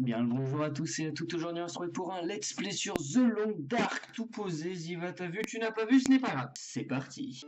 Bien le bonjour à tous et à toutes, aujourd'hui on se retrouve pour un let's play sur The Long Dark, tout posé, Ziva t'as vu, tu n'as pas vu, ce n'est pas grave, c'est parti.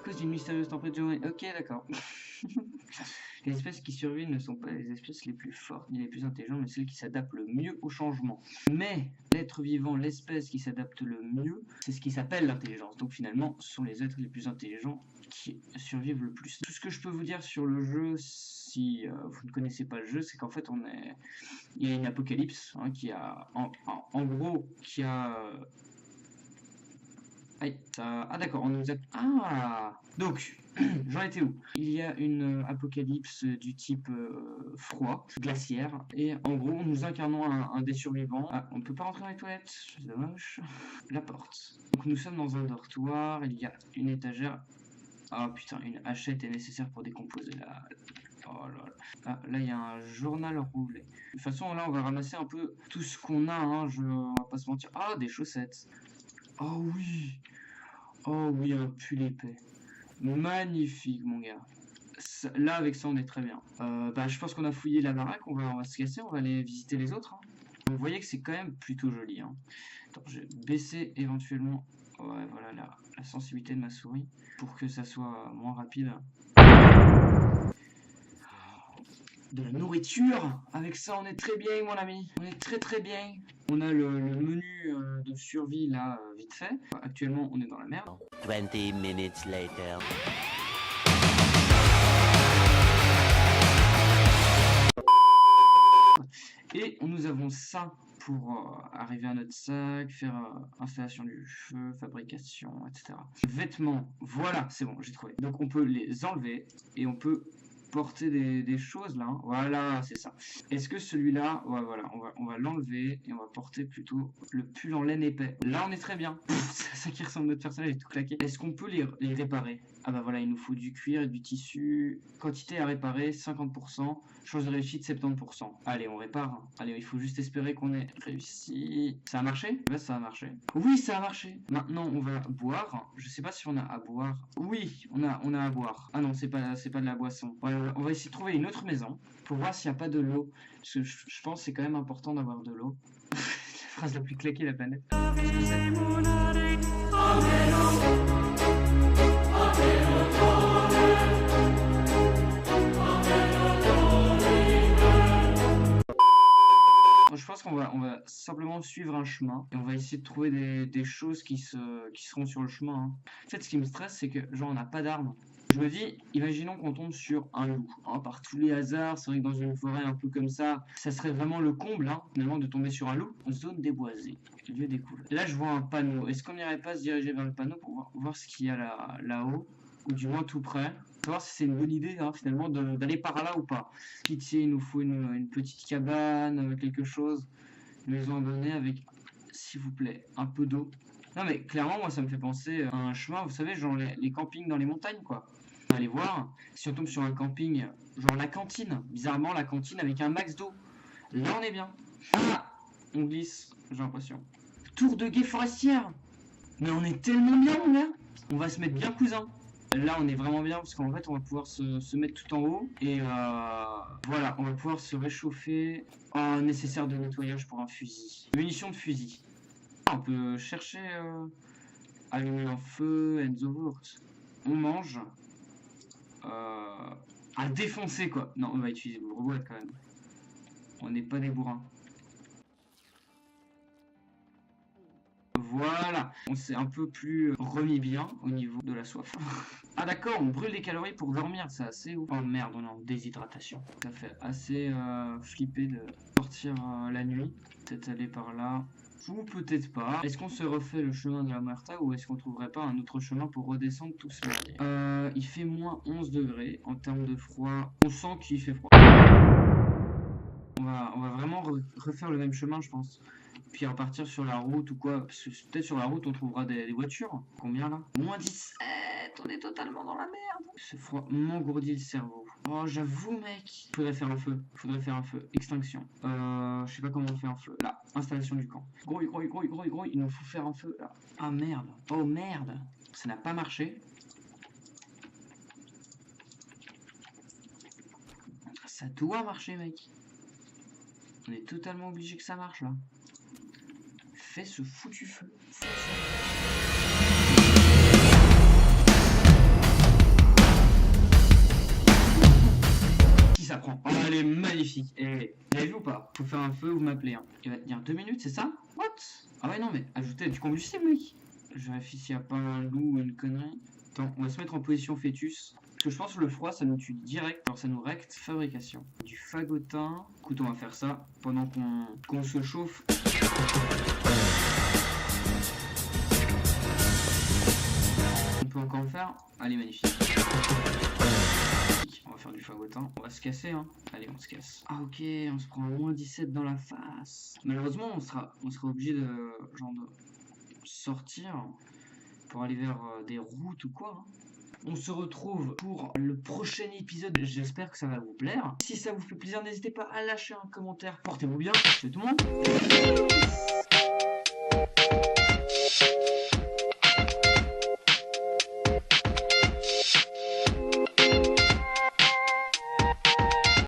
Cause d'une mystérieuse température. Ok, d'accord. Les espèces qui survivent ne sont pas les espèces les plus fortes ni les plus intelligentes, mais celles qui s'adaptent le mieux au changement. Mais l'être vivant, l'espèce qui s'adapte le mieux, c'est ce qui s'appelle l'intelligence. Donc finalement, ce sont les êtres les plus intelligents qui survivent le plus. Tout ce que je peux vous dire sur le jeu, si vous ne connaissez pas le jeu, c'est qu'en fait, il y a une apocalypse hein, qui a, en gros, qui a aïe, ça... Ah d'accord, on nous a... Ah donc, j'en étais où? Il y a une apocalypse du type froid, glaciaire, et en gros, nous incarnons un des survivants. Ah, on ne peut pas rentrer dans les toilettes, c'est dommage. La porte. Donc nous sommes dans un dortoir, il y a une étagère. Ah putain, une hachette est nécessaire pour décomposer la... Oh là là. Ah, là, il y a un journal roulé. De toute façon, là, on va ramasser un peu tout ce qu'on a, hein, on va pas se mentir. Ah, des chaussettes. Oh oui! Oh oui, un pull épais. Magnifique, mon gars. Là, avec ça, on est très bien. Bah, je pense qu'on a fouillé la baraque. On va se casser. On va aller visiter les autres. Hein. Vous voyez que c'est quand même plutôt joli. Hein. Attends, je vais baisser éventuellement ouais, voilà, la sensibilité de ma souris pour que ça soit moins rapide. De la nourriture. Avec ça, on est très bien, mon ami. On est très très bien. On a le menu de survie là, vite fait. Actuellement, on est dans la merde. 20 minutes later. Et nous avons ça pour arriver à notre sac, faire installation du feu, fabrication, etc. Vêtements, voilà, c'est bon, j'ai trouvé. Donc on peut les enlever et on peut porter des choses là. Hein. Voilà, c'est ça. Est-ce que celui-là, ouais, voilà, on va l'enlever et on va porter plutôt le pull en laine épais. Là, on est très bien. C'est ça qui ressemble à notre personnage, est tout claqué. Est-ce qu'on peut les réparer? Ah bah voilà, il nous faut du cuir et du tissu. Quantité à réparer, 50%. Chance de réussite, 70%. Allez, on répare. Hein. Allez, il faut juste espérer qu'on ait réussi. Ça a marché? Là, ça a marché. Oui, ça a marché. Maintenant, on va boire. Je sais pas si on a à boire. Oui, on a à boire. Ah non, c'est pas de la boisson. Ouais, on va essayer de trouver une autre maison pour voir s'il n'y a pas de l'eau. Parce que je pense que c'est quand même important d'avoir de l'eau. La phrase la plus claquée de la planète. Je pense qu'on va simplement suivre un chemin et on va essayer de trouver des choses qui seront sur le chemin. Hein. En fait, ce qui me stresse, c'est que genre on n'a pas d'armes. Je me dis, imaginons qu'on tombe sur un loup. Hein, par tous les hasards, c'est vrai que dans une forêt un peu comme ça serait vraiment le comble, hein, finalement, de tomber sur un loup. Zone déboisée, lieu découvert. Là, je vois un panneau. Est-ce qu'on n'irait pas se diriger vers le panneau pour voir ce qu'il y a là-haut, ou du moins tout près? Savoir si c'est une bonne idée hein, finalement d'aller par là ou pas. Pitié, il nous faut une petite cabane, quelque chose, une maison abandonnée avec, s'il vous plaît, un peu d'eau. Non mais clairement, moi ça me fait penser à un chemin, vous savez, genre les campings dans les montagnes quoi. On va aller voir, si on tombe sur un camping, genre la cantine, bizarrement la cantine avec un max d'eau. Là on est bien. Ah, on glisse, j'ai l'impression. Tour de guet forestière. Mais on est tellement bien mon gars. On va se mettre bien cousin. Là on est vraiment bien parce qu'en fait on va pouvoir se mettre tout en haut et voilà on va pouvoir se réchauffer. Oh, nécessaire de nettoyage pour un fusil. Munitions de fusil. On peut chercher allumer un feu and the works. On mange à défoncer quoi. Non on va utiliser le boîte quand même. On n'est pas des bourrins. Voilà, on s'est un peu plus remis bien au niveau de la soif. Ah d'accord, on brûle des calories pour dormir, c'est assez ouf. Oh merde, on est en déshydratation. Ça fait assez flipper de sortir la nuit. Peut-être aller par là. Ou peut-être pas. Est-ce qu'on se refait le chemin de la Muerta ou est-ce qu'on trouverait pas un autre chemin pour redescendre tout ce merdier? Il fait moins 11 degrés en termes de froid. On sent qu'il fait froid. On va vraiment refaire le même chemin, je pense. Puis repartir sur la route ou quoi. Parce que peut-être sur la route, on trouvera des voitures. Combien là? Moins 17. On est totalement dans la merde. Ce froid m'engourdit le cerveau. Oh, j'avoue, mec. Faudrait faire un feu. Faudrait faire un feu. Extinction. Je sais pas comment on fait un feu. Là, installation du camp. Grouille. Il nous faut faire un feu là. Ah merde. Oh merde. Ça n'a pas marché. Ça doit marcher, mec. On est totalement obligé que ça marche là. Fais ce foutu feu. Si ça prend. Oh, elle est magnifique. Et vous avez vu ou pas? Faut faire un feu, vous m'appelez. Hein. Il va tenir 2 minutes, c'est ça? What? Ah ouais, non, mais ajouter du combustible, mec. Je vérifie s'il n'y a pas un loup ou une connerie. Attends, on va se mettre en position fœtus. Parce que je pense que le froid, ça nous tue direct. Alors ça nous recte fabrication. Du fagotin. Écoute, on va faire ça pendant qu'on se chauffe. On peut encore le faire. Allez, magnifique. On va faire du fagotin. On va se casser, hein. Allez, on se casse. Ah ok, on se prend un moins 17 dans la face. Malheureusement, on sera obligé de sortir pour aller vers des routes ou quoi. Hein. On se retrouve pour le prochain épisode. J'espère que ça va vous plaire. Si ça vous fait plaisir, n'hésitez pas à lâcher un commentaire. Portez-vous bien. C'est tout le monde.